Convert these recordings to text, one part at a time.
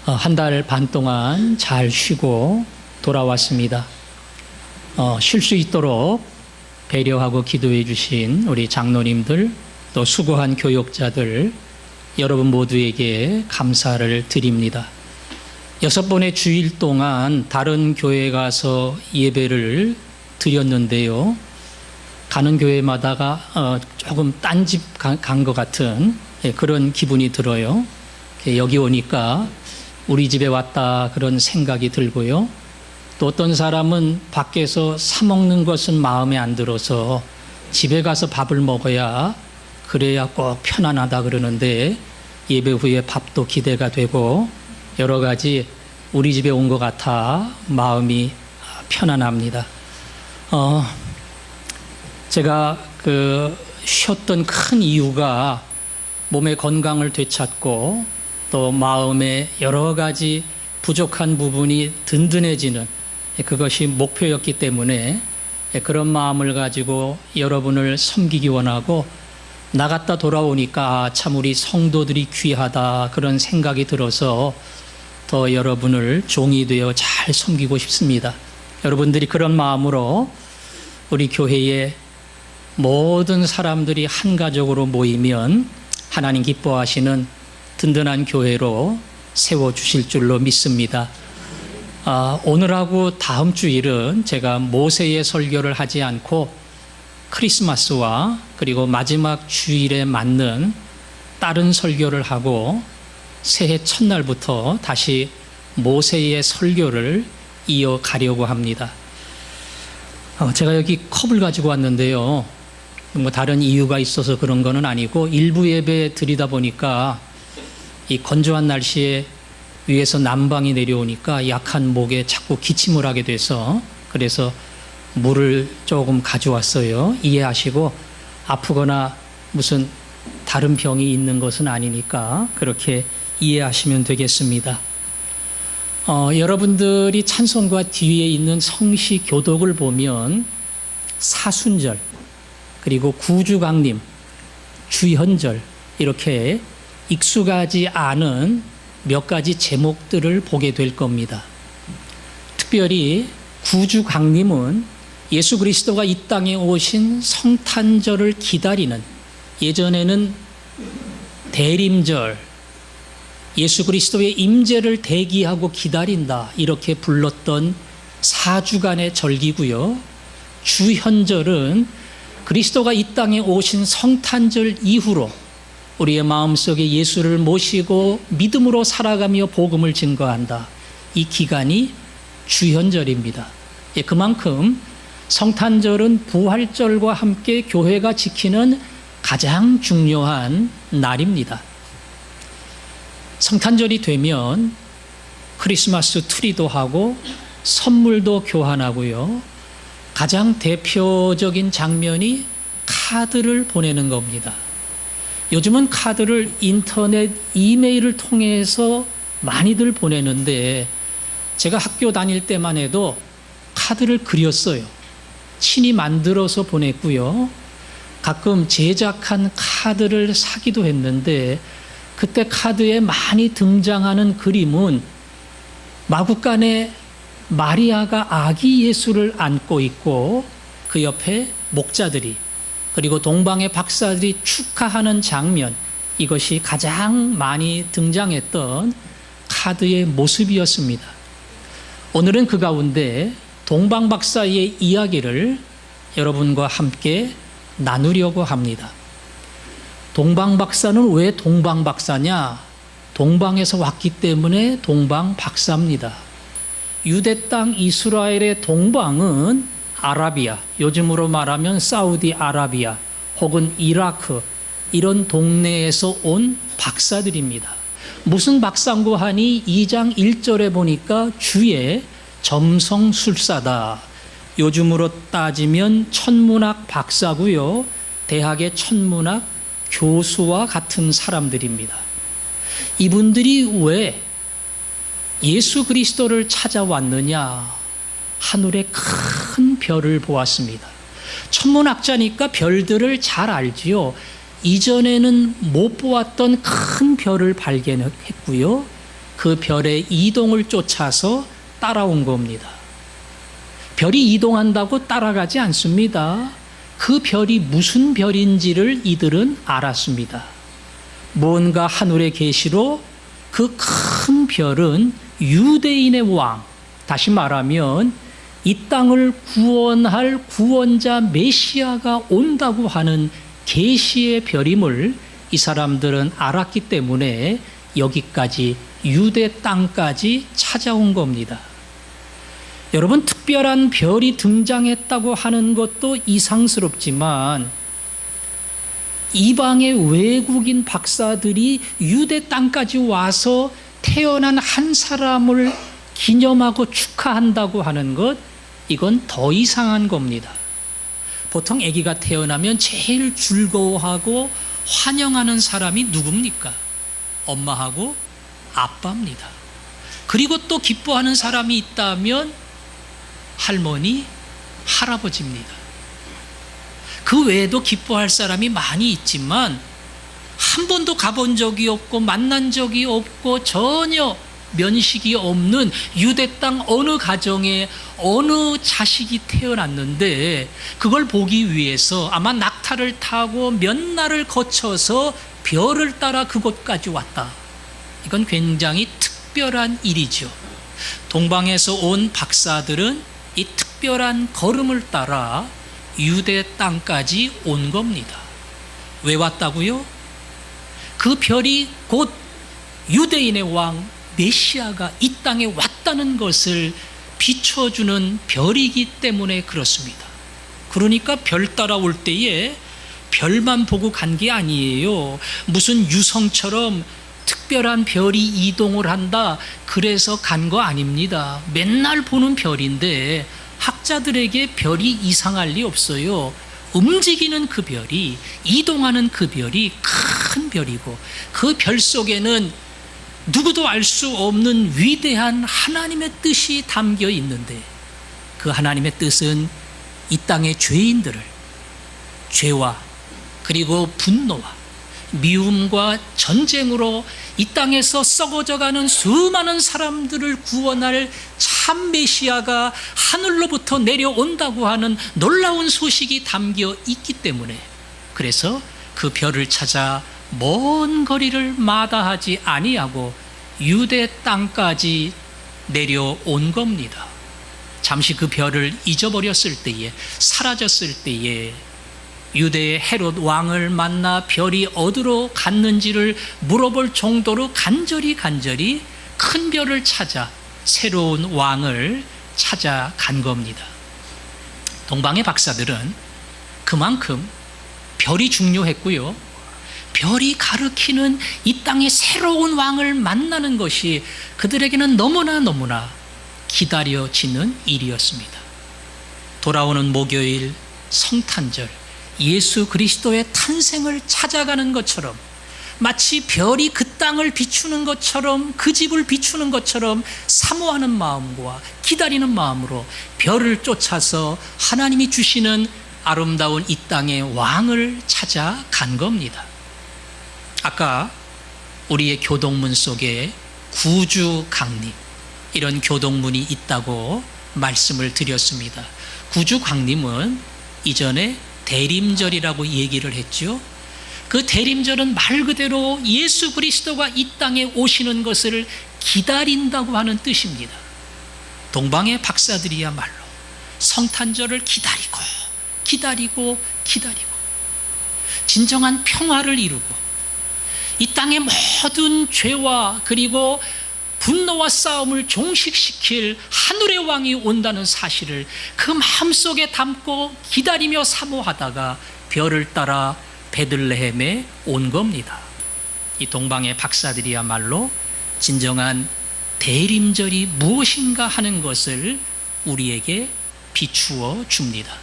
한 달 반 동안 잘 쉬고 돌아왔습니다. 쉴 수 있도록 배려하고 기도해 주신 우리 장로님들, 또 수고한 교육자들, 여러분 모두에게 감사를 드립니다. 6번의 주일 동안 다른 교회에 가서 예배를 드렸는데요. 가는 교회마다가 조금 딴집 간 것 같은 그런 기분이 들어요. 여기 오니까 우리 집에 왔다 그런 생각이 들고요. 또 어떤 사람은 밖에서 사 먹는 것은 마음에 안 들어서 집에 가서 밥을 먹어야 그래야 꼭 편안하다 그러는데, 예배 후에 밥도 기대가 되고 여러 가지 우리 집에 온 것 같아 마음이 편안합니다. 제가 쉬었던 큰 이유가 몸의 건강을 되찾고 또 마음의 여러 가지 부족한 부분이 든든해지는 그것이 목표였기 때문에 그런 마음을 가지고 여러분을 섬기기 원하고, 나갔다 돌아오니까 참 우리 성도들이 귀하다 그런 생각이 들어서 더 여러분을 종이 되어 잘 섬기고 싶습니다. 여러분들이 그런 마음으로 우리 교회에 모든 사람들이 한 가족으로 모이면 하나님 기뻐하시는 든든한 교회로 세워주실 줄로 믿습니다. 오늘하고 다음 주일은 제가 모세의 설교를 하지 않고 크리스마스와 그리고 마지막 주일에 맞는 다른 설교를 하고 새해 첫날부터 다시 모세의 설교를 이어가려고 합니다. 제가 여기 컵을 가지고 왔는데요. 뭐 다른 이유가 있어서 그런 거는 아니고, 일부 예배 드리다 보니까 이 건조한 날씨에 위에서 난방이 내려오니까 약한 목에 자꾸 기침을 하게 돼서, 그래서 물을 조금 가져왔어요. 이해하시고, 아프거나 무슨 다른 병이 있는 것은 아니니까 그렇게 이해하시면 되겠습니다. 여러분들이 찬송가 뒤에 있는 성시 교독을 보면 사순절, 그리고 구주강림, 주현절, 이렇게 익숙하지 않은 몇 가지 제목들을 보게 될 겁니다. 특별히 구주강림은 예수 그리스도가 이 땅에 오신 성탄절을 기다리는, 예전에는 대림절, 예수 그리스도의 임재를 대기하고 기다린다 이렇게 불렀던 4주간의 절기고요. 주현절은 그리스도가 이 땅에 오신 성탄절 이후로 우리의 마음속에 예수를 모시고 믿음으로 살아가며 복음을 증거한다. 이 기간이 주현절입니다. 그만큼 성탄절은 부활절과 함께 교회가 지키는 가장 중요한 날입니다. 성탄절이 되면 크리스마스 트리도 하고 선물도 교환하고요. 가장 대표적인 장면이 카드를 보내는 겁니다. 요즘은 카드를 인터넷, 이메일을 통해서 많이들 보내는데, 제가 학교 다닐 때만 해도 카드를 그렸어요. 친히 만들어서 보냈고요. 가끔 제작한 카드를 사기도 했는데, 그때 카드에 많이 등장하는 그림은 마구간에 마리아가 아기 예수를 안고 있고 그 옆에 목자들이, 그리고 동방의 박사들이 축하하는 장면, 이것이 가장 많이 등장했던 카드의 모습이었습니다. 오늘은 그 가운데 동방 박사의 이야기를 여러분과 함께 나누려고 합니다. 동방 박사는 왜 동방 박사냐? 동방에서 왔기 때문에 동방 박사입니다. 유대 땅 이스라엘의 동방은 아라비아, 요즘으로 말하면 사우디아라비아 혹은 이라크, 이런 동네에서 온 박사들입니다. 무슨 박사인고 하니 2장 1절에 보니까 주의 점성술사다. 요즘으로 따지면 천문학 박사고요. 대학의 천문학 교수와 같은 사람들입니다. 이분들이 왜 예수 그리스도를 찾아왔느냐? 하늘의 큰 별을 보았습니다. 천문학자니까 별들을 잘 알지요. 이전에는 못 보았던 큰 별을 발견했고요. 그 별의 이동을 쫓아서 따라온 겁니다. 별이 이동한다고 따라가지 않습니다. 그 별이 무슨 별인지를 이들은 알았습니다. 뭔가 하늘의 계시로 그 큰 별은 유대인의 왕, 다시 말하면 이 땅을 구원할 구원자 메시아가 온다고 하는 계시의 별임을 이 사람들은 알았기 때문에 여기까지 유대 땅까지 찾아온 겁니다. 여러분, 특별한 별이 등장했다고 하는 것도 이상스럽지만 이방의 외국인 박사들이 유대 땅까지 와서 태어난 한 사람을 기념하고 축하한다고 하는 것, 이건 더 이상한 겁니다. 보통 아기가 태어나면 제일 즐거워하고 환영하는 사람이 누굽니까? 엄마하고 아빠입니다. 그리고 또 기뻐하는 사람이 있다면 할머니, 할아버지입니다. 그 외에도 기뻐할 사람이 많이 있지만 한 번도 가본 적이 없고 만난 적이 없고 전혀 면식이 없는 유대 땅 어느 가정에 어느 자식이 태어났는데 그걸 보기 위해서 아마 낙타를 타고 몇 날을 거쳐서 별을 따라 그곳까지 왔다. 이건 굉장히 특별한 일이죠. 동방에서 온 박사들은 이 특별한 걸음을 따라 유대 땅까지 온 겁니다. 왜 왔다고요? 그 별이 곧 유대인의 왕 메시아가 이 땅에 왔다는 것을 비춰주는 별이기 때문에 그렇습니다. 그러니까 별 따라올 때에 별만 보고 간 게 아니에요. 무슨 유성처럼 특별한 별이 이동을 한다 그래서 간 거 아닙니다. 맨날 보는 별인데 학자들에게 별이 이상할 리 없어요. 움직이는 그 별이, 이동하는 그 별이 큰 별이고 그 별 속에는 누구도 알 수 없는 위대한 하나님의 뜻이 담겨 있는데 그 하나님의 뜻은 이 땅의 죄인들을 죄와 그리고 분노와 미움과 전쟁으로 이 땅에서 썩어져가는 수많은 사람들을 구원할 참 메시아가 하늘로부터 내려온다고 하는 놀라운 소식이 담겨 있기 때문에 그래서 그 별을 찾아 먼 거리를 마다하지 아니하고 유대 땅까지 내려온 겁니다. 잠시 그 별을 잊어버렸을 때에, 사라졌을 때에 유대의 헤롯 왕을 만나 별이 어디로 갔는지를 물어볼 정도로 간절히 큰 별을 찾아 새로운 왕을 찾아간 겁니다. 동방의 박사들은 그만큼 별이 중요했고요. 별이 가리키는 이 땅의 새로운 왕을 만나는 것이 그들에게는 너무나 기다려지는 일이었습니다. 돌아오는 목요일 성탄절, 예수 그리스도의 탄생을 찾아가는 것처럼 마치 별이 그 땅을 비추는 것처럼 그 집을 비추는 것처럼 사모하는 마음과 기다리는 마음으로 별을 쫓아서 하나님이 주시는 아름다운 이 땅의 왕을 찾아간 겁니다. 아까 우리의 교동문 속에 구주강림, 이런 교동문이 있다고 말씀을 드렸습니다. 구주강림은 이전에 대림절이라고 얘기를 했죠. 그 대림절은 말 그대로 예수 그리스도가 이 땅에 오시는 것을 기다린다고 하는 뜻입니다. 동방의 박사들이야말로 성탄절을 기다리고 진정한 평화를 이루고 이 땅의 모든 죄와 그리고 분노와 싸움을 종식시킬 하늘의 왕이 온다는 사실을 그 마음속에 담고 기다리며 사모하다가 별을 따라 베들레헴에 온 겁니다. 이 동방의 박사들이야말로 진정한 대림절이 무엇인가 하는 것을 우리에게 비추어 줍니다.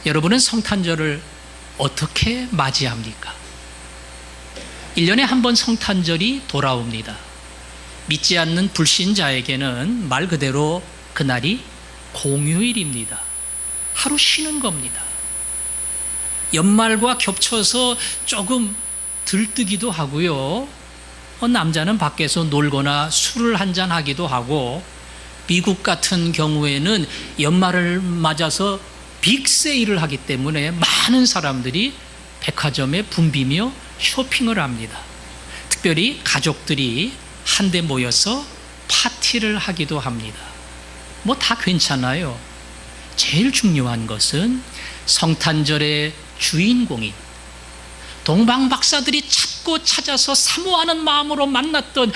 여러분은 성탄절을 어떻게 맞이합니까? 1년에 한 번 성탄절이 돌아옵니다. 믿지 않는 불신자에게는 말 그대로 그날이 공휴일입니다. 하루 쉬는 겁니다. 연말과 겹쳐서 조금 들뜨기도 하고요. 남자는 밖에서 놀거나 술을 한잔 하기도 하고, 미국 같은 경우에는 연말을 맞아서 빅세일을 하기 때문에 많은 사람들이 백화점에 붐비며 쇼핑을 합니다. 특별히 가족들이 한데 모여서 파티를 하기도 합니다. 뭐 다 괜찮아요. 제일 중요한 것은 성탄절의 주인공인 동방박사들이 찾고 찾아서 사모하는 마음으로 만났던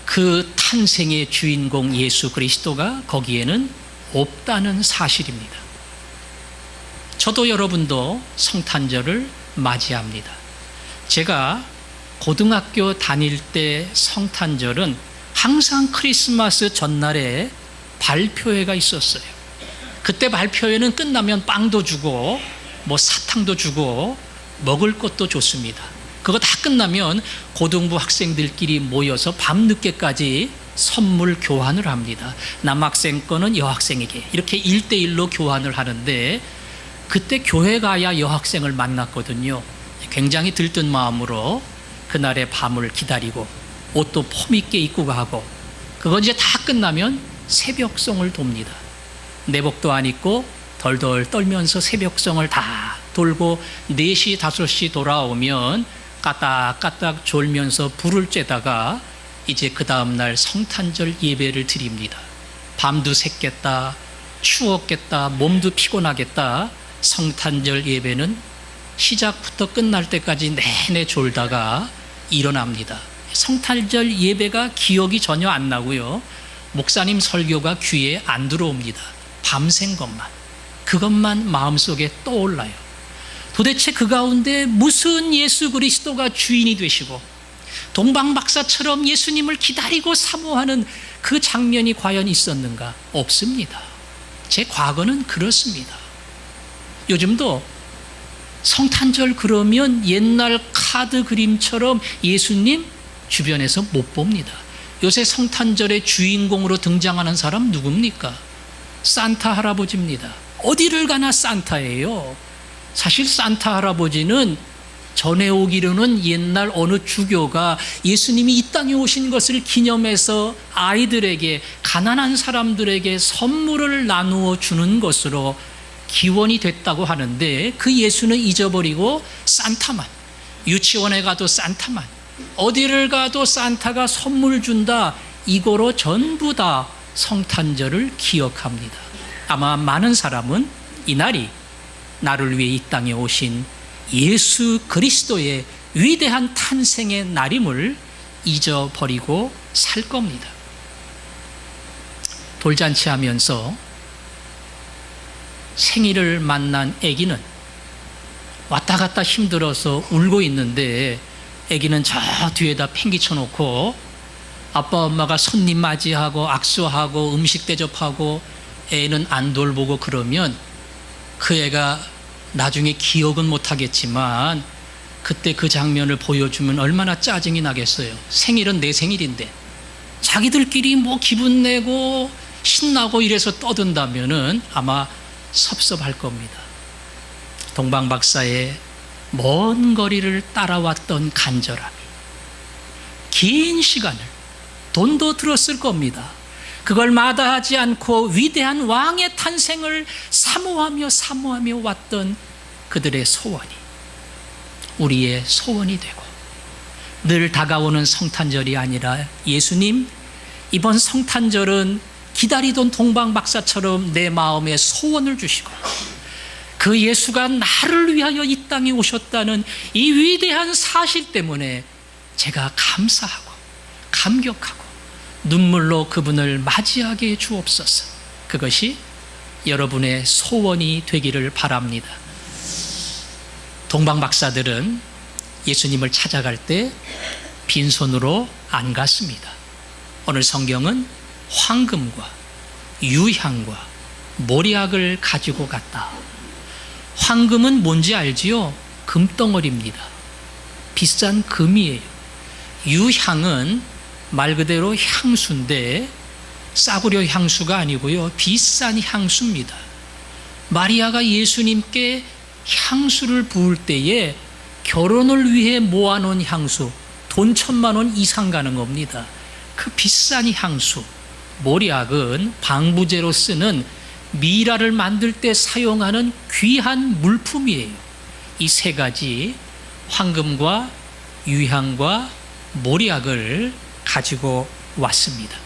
그 탄생의 주인공 예수 그리스도가 거기에는 없다는 사실입니다. 저도 여러분도 성탄절을 맞이합니다. 제가 고등학교 다닐 때 성탄절은 항상 크리스마스 전날에 발표회가 있었어요. 그때 발표회는 끝나면 빵도 주고 뭐 사탕도 주고 먹을 것도 줬습니다. 그거 다 끝나면 고등부 학생들끼리 모여서 밤늦게까지 선물 교환을 합니다. 남학생 거는 여학생에게 이렇게 1대1로 교환을 하는데, 그때 교회 가야 여학생을 만났거든요. 굉장히 들뜬 마음으로 그날의 밤을 기다리고 옷도 폼있게 입고 가고, 그거 이제 다 끝나면 새벽송을 돕니다. 내복도 안 입고 덜덜 떨면서 새벽송을 다 돌고 4시 5시 돌아오면 까딱까딱 졸면서 불을 쬐다가 이제 그 다음날 성탄절 예배를 드립니다. 밤도 샜겠다, 추웠겠다, 몸도 피곤하겠다. 성탄절 예배는 시작부터 끝날 때까지 내내 졸다가 일어납니다. 성탄절 예배가 기억이 전혀 안 나고요, 목사님 설교가 귀에 안 들어옵니다. 밤샌 것만, 그것만 마음속에 떠올라요. 도대체 그 가운데 무슨 예수 그리스도가 주인이 되시고 동방박사처럼 예수님을 기다리고 사모하는 그 장면이 과연 있었는가? 없습니다. 제 과거는 그렇습니다. 요즘도 성탄절 그러면 옛날 카드 그림처럼 예수님 주변에서 못 봅니다. 요새 성탄절의 주인공으로 등장하는 사람 누굽니까? 산타 할아버지입니다. 어디를 가나 산타예요. 사실 산타 할아버지는 전해오기로는 옛날 어느 주교가 예수님이 이 땅에 오신 것을 기념해서 아이들에게, 가난한 사람들에게 선물을 나누어 주는 것으로 기원이 됐다고 하는데, 그 예수는 잊어버리고 산타만, 유치원에 가도 산타만, 어디를 가도 산타가 선물 준다, 이거로 전부 다 성탄절을 기억합니다. 아마 많은 사람은 이날이 나를 위해 이 땅에 오신 예수 그리스도의 위대한 탄생의 날임을 잊어버리고 살 겁니다. 돌잔치 하면서 생일을 만난 아기는 왔다 갔다 힘들어서 울고 있는데, 아기는 저 뒤에다 팽기쳐 놓고 아빠 엄마가 손님 맞이하고 악수하고 음식 대접하고 애는 안 돌보고 그러면 그 애가 나중에 기억은 못하겠지만 그때 그 장면을 보여주면 얼마나 짜증이 나겠어요. 생일은 내 생일인데 자기들끼리 뭐 기분 내고 신나고 이래서 떠든다면은 아마 섭섭할 겁니다. 동방박사의 먼 거리를 따라왔던 간절함이 긴 시간을 돈도 들었을 겁니다. 그걸 마다하지 않고 위대한 왕의 탄생을 사모하며 왔던 그들의 소원이 우리의 소원이 되고, 늘 다가오는 성탄절이 아니라 예수님, 이번 성탄절은 기다리던 동방박사처럼 내 마음에 소원을 주시고 그 예수가 나를 위하여 이 땅에 오셨다는 이 위대한 사실 때문에 제가 감사하고 감격하고 눈물로 그분을 맞이하게 해 주옵소서. 그것이 여러분의 소원이 되기를 바랍니다. 동방박사들은 예수님을 찾아갈 때 빈손으로 안 갔습니다. 오늘 성경은 황금과 유향과 모략을 가지고 갔다. 황금은 뭔지 알지요? 금덩어리입니다. 비싼 금이에요. 유향은 말 그대로 향수인데 싸구려 향수가 아니고요, 비싼 향수입니다. 마리아가 예수님께 향수를 부을 때에 결혼을 위해 모아놓은 향수 돈 1,000만 원 이상 가는 겁니다. 그 비싼 향수, 모략은 방부제로 쓰는 미라를 만들 때 사용하는 귀한 물품이에요. 이 세 가지 황금과 유향과 모략을 가지고 왔습니다.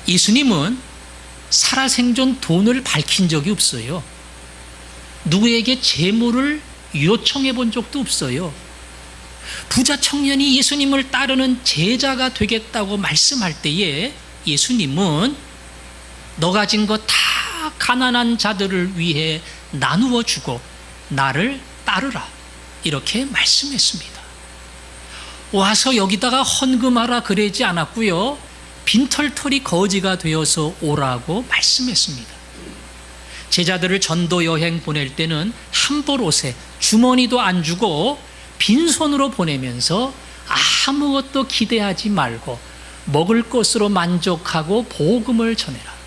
예수님은 살아생전 돈을 밝힌 적이 없어요. 누구에게 재물을 요청해 본 적도 없어요. 부자 청년이 예수님을 따르는 제자가 되겠다고 말씀할 때에 예수님은 너 가진 거 다 가난한 자들을 위해 나누어 주고 나를 따르라, 이렇게 말씀했습니다. 와서 여기다가 헌금하라 그러지 않았고요. 빈털털이 거지가 되어서 오라고 말씀했습니다. 제자들을 전도 여행 보낼 때는 한 벌 옷에 주머니도 안 주고 빈손으로 보내면서 아무것도 기대하지 말고 먹을 것으로 만족하고 복음을 전해라.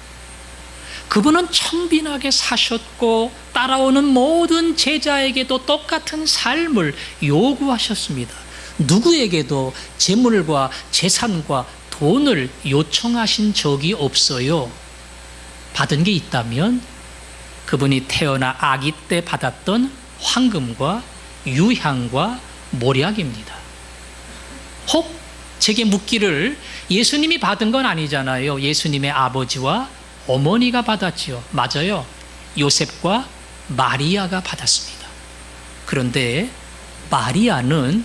그분은 청빈하게 사셨고 따라오는 모든 제자에게도 똑같은 삶을 요구하셨습니다. 누구에게도 재물과 재산과 돈을 요청하신 적이 없어요. 받은 게 있다면 그분이 태어나 아기 때 받았던 황금과 유향과 모략입니다. 혹 제게 묻기를 예수님이 받은 건 아니잖아요. 예수님의 아버지와 어머니가 받았지요. 맞아요. 요셉과 마리아가 받았습니다. 그런데 마리아는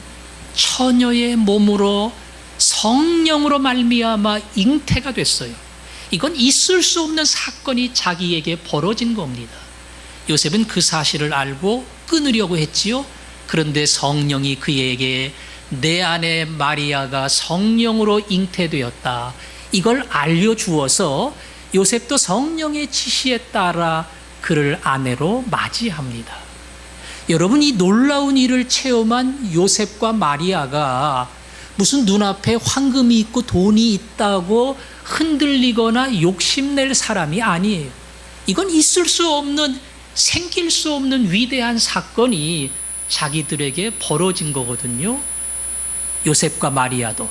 처녀의 몸으로 성령으로 말미암아 잉태가 됐어요. 이건 있을 수 없는 사건이 자기에게 벌어진 겁니다. 요셉은 그 사실을 알고 끊으려고 했지요. 그런데 성령이 그에게 내 아내 마리아가 성령으로 잉태되었다, 이걸 알려주어서 요셉도 성령의 지시에 따라 그를 아내로 맞이합니다. 여러분, 이 놀라운 일을 체험한 요셉과 마리아가 무슨 눈앞에 황금이 있고 돈이 있다고 흔들리거나 욕심낼 사람이 아니에요. 이건 있을 수 없는, 생길 수 없는 위대한 사건이 자기들에게 벌어진 거거든요. 요셉과 마리아도,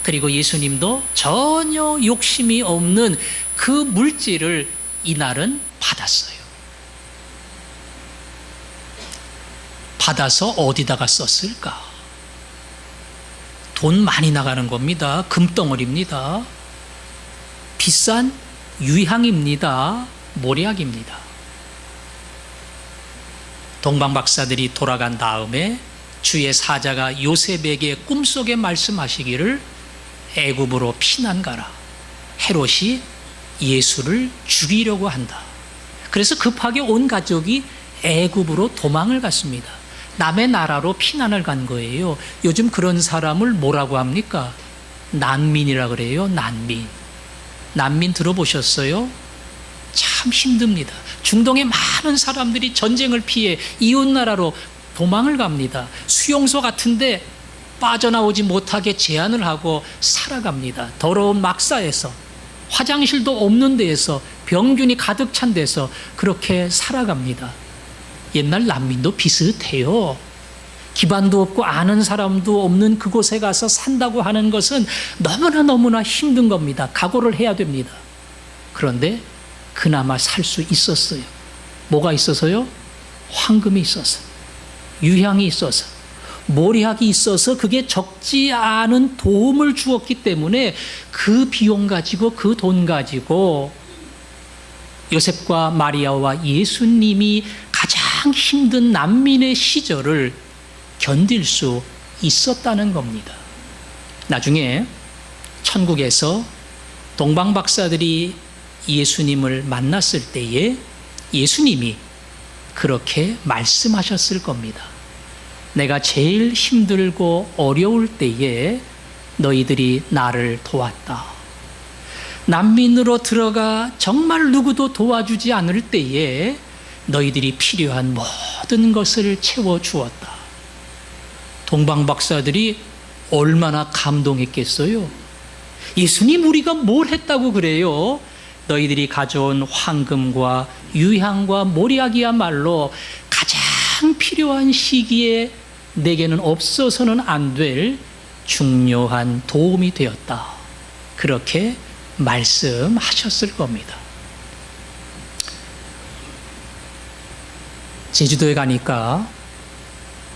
그리고 예수님도 전혀 욕심이 없는 그 물질을 이날은 받았어요. 받아서 어디다가 썼을까? 돈 많이 나가는 겁니다. 금덩어리입니다. 비싼 유향입니다. 모략입니다. 동방박사들이 돌아간 다음에 주의 사자가 요셉에게 꿈속에 말씀하시기를 애굽으로 피난 가라. 헤롯이 예수를 죽이려고 한다. 그래서 급하게 온 가족이 애굽으로 도망을 갔습니다. 남의 나라로 피난을 간 거예요. 요즘 그런 사람을 뭐라고 합니까? 난민이라 그래요. 난민. 난민 들어보셨어요? 참 힘듭니다. 중동의 많은 사람들이 전쟁을 피해 이웃나라로 도망을 갑니다. 수용소 같은데 빠져나오지 못하게 제한을 하고 살아갑니다. 더러운 막사에서, 화장실도 없는 데에서, 병균이 가득 찬 데서 그렇게 살아갑니다. 옛날 난민도 비슷해요. 기반도 없고 아는 사람도 없는 그곳에 가서 산다고 하는 것은 너무나 힘든 겁니다. 각오를 해야 됩니다. 그런데 그나마 살 수 있었어요. 뭐가 있어서요? 황금이 있어서, 유향이 있어서, 모략이 있어서, 그게 적지 않은 도움을 주었기 때문에 그 비용 가지고, 그 돈 가지고 요셉과 마리아와 예수님이 가장 힘든 난민의 시절을 견딜 수 있었다는 겁니다. 나중에 천국에서 동방박사들이 예수님을 만났을 때에 예수님이 그렇게 말씀하셨을 겁니다. 내가 제일 힘들고 어려울 때에 너희들이 나를 도왔다. 난민으로 들어가 정말 누구도 도와주지 않을 때에 너희들이 필요한 모든 것을 채워주었다. 동방박사들이 얼마나 감동했겠어요? 예수님, 우리가 뭘 했다고 그래요? 너희들이 가져온 황금과 유향과 모략이야말로 가장 필요한 시기에 내게는 없어서는 안 될 중요한 도움이 되었다. 그렇게 말씀하셨을 겁니다. 제주도에 가니까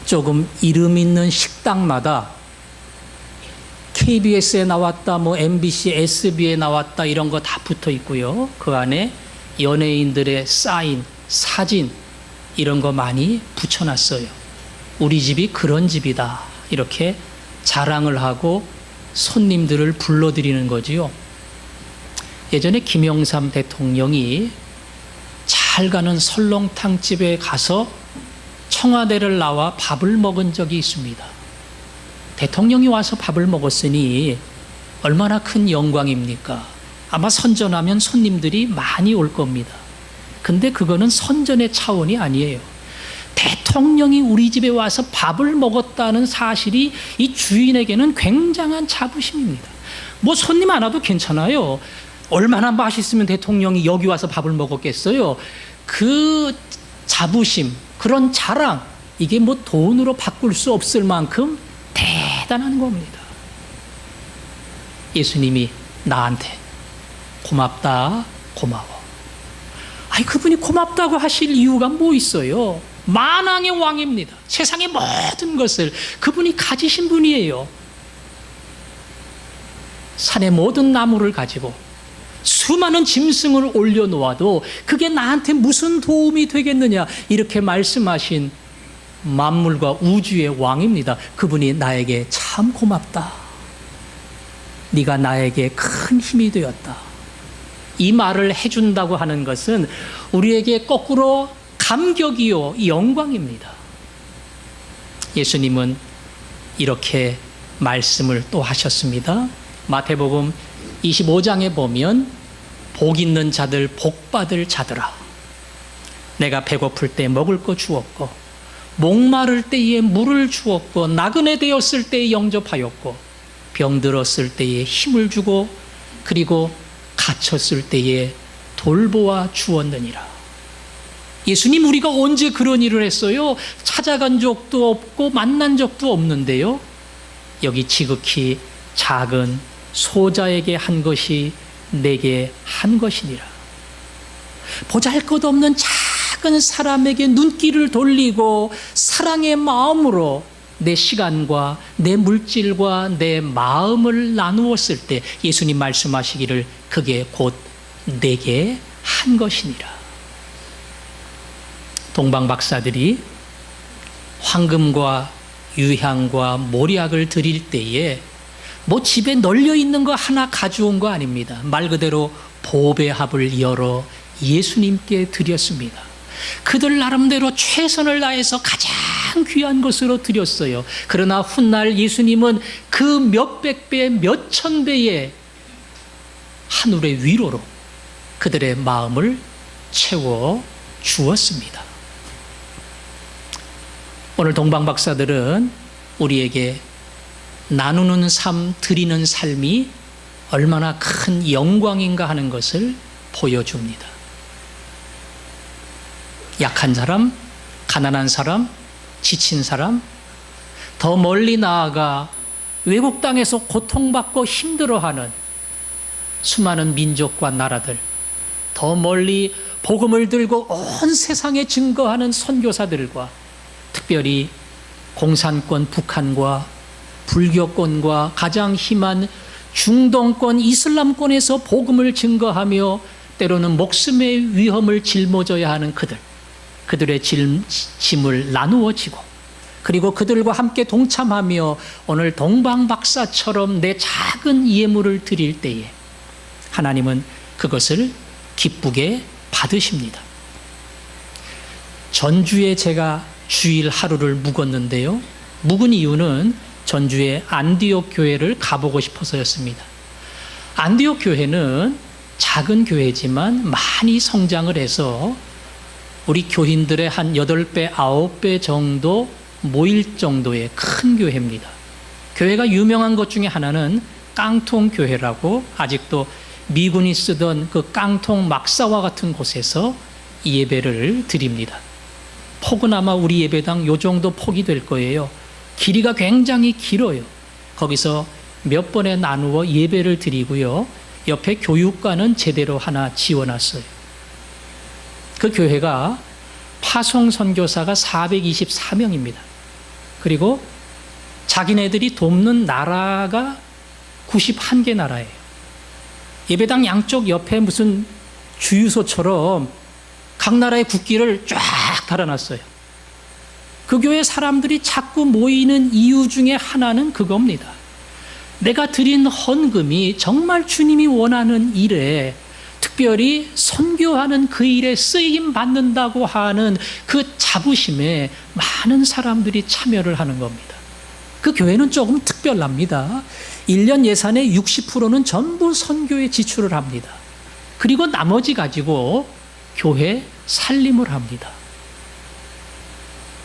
조금 이름 있는 식당마다 KBS에 나왔다, MBC, SB에 나왔다 이런 거 다 붙어 있고요. 그 안에 연예인들의 사인, 사진 이런 거 많이 붙여놨어요. 우리 집이 그런 집이다. 이렇게 자랑을 하고 손님들을 불러들이는 거지요. 예전에 김영삼 대통령이 잘 가는 설렁탕 집에 가서 청와대를 나와 밥을 먹은 적이 있습니다. 대통령이 와서 밥을 먹었으니 얼마나 큰 영광입니까? 아마 선전하면 손님들이 많이 올 겁니다. 근데 그거는 선전의 차원이 아니에요. 대통령이 우리 집에 와서 밥을 먹었다는 사실이 이 주인에게는 굉장한 자부심입니다. 손님 안 와도 괜찮아요. 얼마나 맛있으면 대통령이 여기 와서 밥을 먹었겠어요. 그 자부심, 그런 자랑, 이게 돈으로 바꿀 수 없을 만큼 대단한 겁니다. 예수님이 나한테 고맙다, 고마워. 그분이 고맙다고 하실 이유가 뭐 있어요? 만왕의 왕입니다. 세상의 모든 것을 그분이 가지신 분이에요. 산의 모든 나무를 가지고 수많은 짐승을 올려놓아도 그게 나한테 무슨 도움이 되겠느냐, 이렇게 말씀하신 만물과 우주의 왕입니다. 그분이 나에게 참 고맙다. 네가 나에게 큰 힘이 되었다. 이 말을 해준다고 하는 것은 우리에게 거꾸로 감격이요 영광입니다. 예수님은 이렇게 말씀을 또 하셨습니다. 마태복음 25장에 보면 복 있는 자들, 복 받을 자들아, 내가 배고플 때 먹을 거 주었고, 목마를 때에 물을 주었고, 나그네 되었을 때에 영접하였고, 병들었을 때에 힘을 주고, 그리고 갇혔을 때에 돌보아 주었느니라. 예수님, 우리가 언제 그런 일을 했어요? 찾아간 적도 없고 만난 적도 없는데요. 여기 지극히 작은 소자에게 한 것이 내게 한 것이니라. 보잘것없는 작은 사람에게 눈길을 돌리고 사랑의 마음으로 내 시간과 내 물질과 내 마음을 나누었을 때 예수님 말씀하시기를 그게 곧 내게 한 것이니라. 동방 박사들이 황금과 유향과 모략을 드릴 때에 집에 널려 있는 거 하나 가져온 거 아닙니다. 말 그대로 보배합을 열어 예수님께 드렸습니다. 그들 나름대로 최선을 다해서 가장 귀한 것으로 드렸어요. 그러나 훗날 예수님은 그 몇백 배, 몇천 배의 하늘의 위로로 그들의 마음을 채워 주었습니다. 오늘 동방 박사들은 우리에게 나누는 삶, 드리는 삶이 얼마나 큰 영광인가 하는 것을 보여줍니다. 약한 사람, 가난한 사람, 지친 사람, 더 멀리 나아가 외국 땅에서 고통받고 힘들어하는 수많은 민족과 나라들, 더 멀리 복음을 들고 온 세상에 증거하는 선교사들과 특별히 공산권 북한과 불교권과 가장 힘한 중동권 이슬람권에서 복음을 증거하며 때로는 목숨의 위험을 짊어져야 하는 그들의 짐을 나누어지고, 그리고 그들과 함께 동참하며 오늘 동방 박사처럼 내 작은 예물을 드릴 때에 하나님은 그것을 기쁘게 받으십니다. 전주에 제가 주일 하루를 묵었는데요. 묵은 이유는 전주의 안디옥 교회를 가보고 싶어서였습니다. 안디옥 교회는 작은 교회지만 많이 성장을 해서 우리 교인들의 한 8배, 9배 정도 모일 정도의 큰 교회입니다. 교회가 유명한 것 중에 하나는 깡통 교회라고, 아직도 미군이 쓰던 그 깡통 막사와 같은 곳에서 예배를 드립니다. 폭은 아마 우리 예배당 요 정도 폭이 될 거예요. 길이가 굉장히 길어요. 거기서 몇 번에 나누어 예배를 드리고요. 옆에 교육관은 제대로 하나 지어놨어요. 그 교회가 파송 선교사가 424명입니다. 그리고 자기네들이 돕는 나라가 91개 나라예요. 예배당 양쪽 옆에 무슨 주유소처럼 각 나라의 국기를 쫙 달아놨어요. 그 교회 사람들이 자꾸 모이는 이유 중에 하나는 그겁니다. 내가 드린 헌금이 정말 주님이 원하는 일에, 특별히 선교하는 그 일에 쓰임 받는다고 하는 그 자부심에 많은 사람들이 참여를 하는 겁니다. 그 교회는 조금 특별합니다. 1년 예산의 60%는 전부 선교에 지출을 합니다. 그리고 나머지 가지고 교회 살림을 합니다.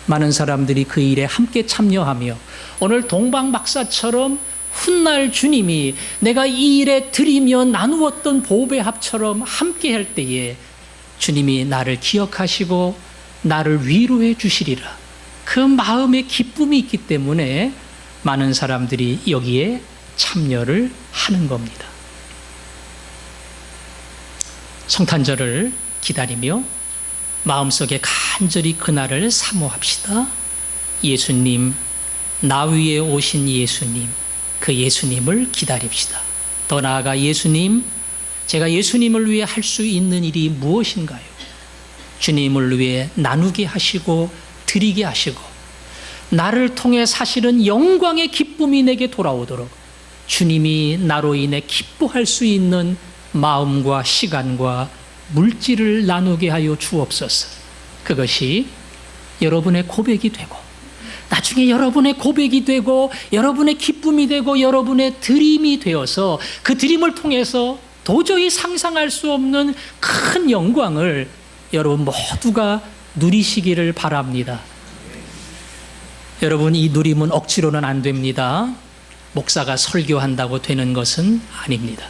많은 사람들이 그 일에 함께 참여하며 오늘 동방박사처럼 훗날 주님이 내가 이 일에 드리며 나누었던 보배의 합처럼 함께 할 때에 주님이 나를 기억하시고 나를 위로해 주시리라. 그 마음의 기쁨이 있기 때문에 많은 사람들이 여기에 참여를 하는 겁니다. 성탄절을 기다리며 마음속에 간절히 그날을 사모합시다. 예수님, 나 위에 오신 예수님, 그 예수님을 기다립시다. 더 나아가 예수님, 제가 예수님을 위해 할 수 있는 일이 무엇인가요? 주님을 위해 나누게 하시고 드리게 하시고 나를 통해 사실은 영광의 기쁨이 내게 돌아오도록 주님이 나로 인해 기뻐할 수 있는 마음과 시간과 물질을 나누게 하여 주옵소서. 그것이 여러분의 고백이 되고 나중에 여러분의 고백이 되고 여러분의 기쁨이 되고 여러분의 드림이 되어서 그 드림을 통해서 도저히 상상할 수 없는 큰 영광을 여러분 모두가 누리시기를 바랍니다. 여러분, 이 누림은 억지로는 안 됩니다. 목사가 설교한다고 되는 것은 아닙니다.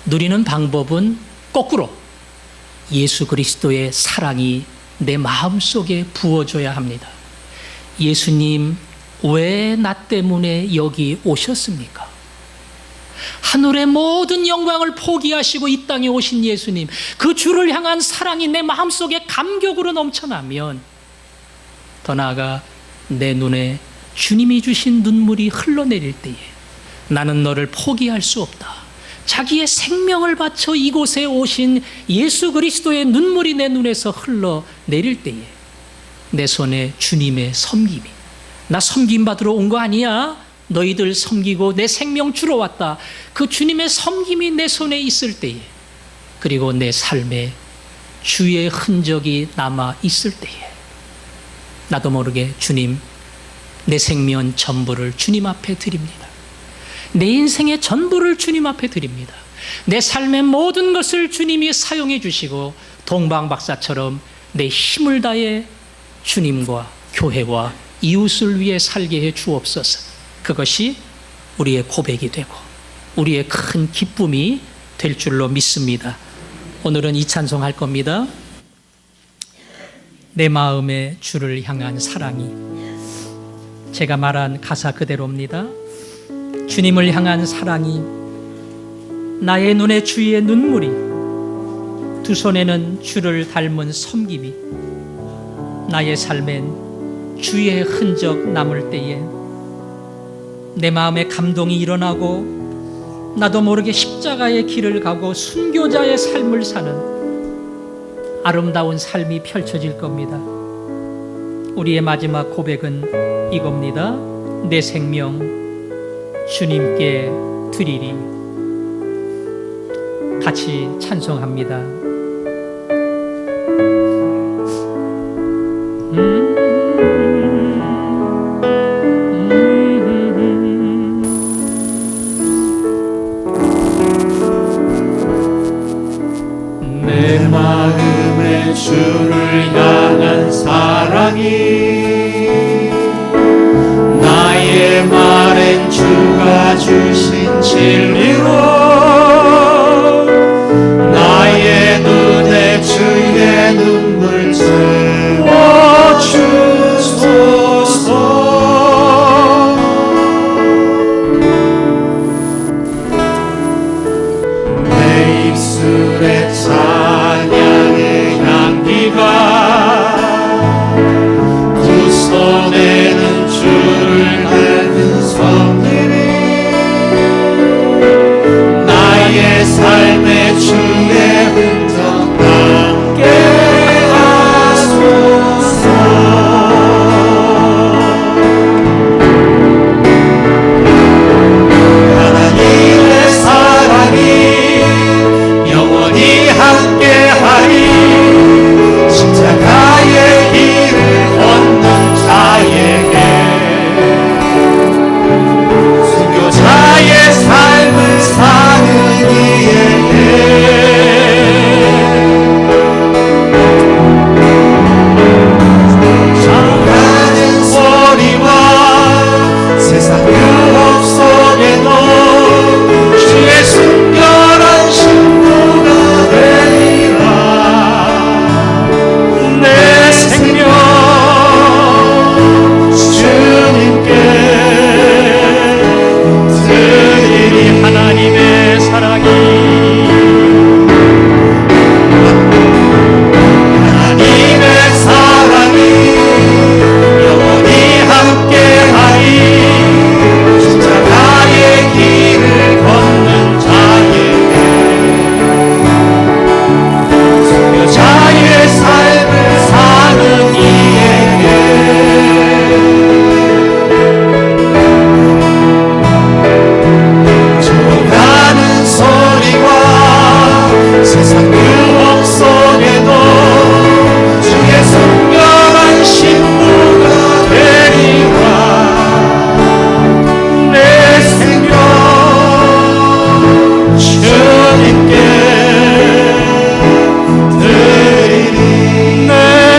누리는 방법은 거꾸로 예수 그리스도의 사랑이 내 마음속에 부어져야 합니다. 예수님, 왜 나 때문에 여기 오셨습니까? 하늘의 모든 영광을 포기하시고 이 땅에 오신 예수님, 그 주를 향한 사랑이 내 마음속에 감격으로 넘쳐나면 더 나아가 내 눈에 주님이 주신 눈물이 흘러내릴 때에 나는 너를 포기할 수 없다. 자기의 생명을 바쳐 이곳에 오신 예수 그리스도의 눈물이 내 눈에서 흘러내릴 때에 내 손에 주님의 섬김이, 나 섬김 받으러 온 거 아니야? 너희들 섬기고 내 생명 주러 왔다. 그 주님의 섬김이 내 손에 있을 때에, 그리고 내 삶에 주의 흔적이 남아 있을 때에 나도 모르게 주님, 내 생명 전부를 주님 앞에 드립니다. 내 인생의 전부를 주님 앞에 드립니다. 내 삶의 모든 것을 주님이 사용해 주시고 동방박사처럼 내 힘을 다해 주님과 교회와 이웃을 위해 살게 해 주옵소서. 그것이 우리의 고백이 되고 우리의 큰 기쁨이 될 줄로 믿습니다. 오늘은 이 찬송 할 겁니다. 내 마음에 주를 향한 사랑이, 제가 말한 가사 그대로입니다. 주님을 향한 사랑이, 나의 눈에 주의 눈물이, 두 손에는 주를 닮은 섬김이, 나의 삶엔 주의 흔적 남을 때에 내 마음에 감동이 일어나고 나도 모르게 십자가의 길을 가고 순교자의 삶을 사는 아름다운 삶이 펼쳐질 겁니다. 우리의 마지막 고백은 이겁니다. 내 생명 주님께 드리리. 같이 찬송합니다. 내 마음에 주를 향한 사랑이, 나의 말엔 주가 주신 진리로, 나의 눈에 주의 눈물 채워주소서.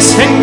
내 생명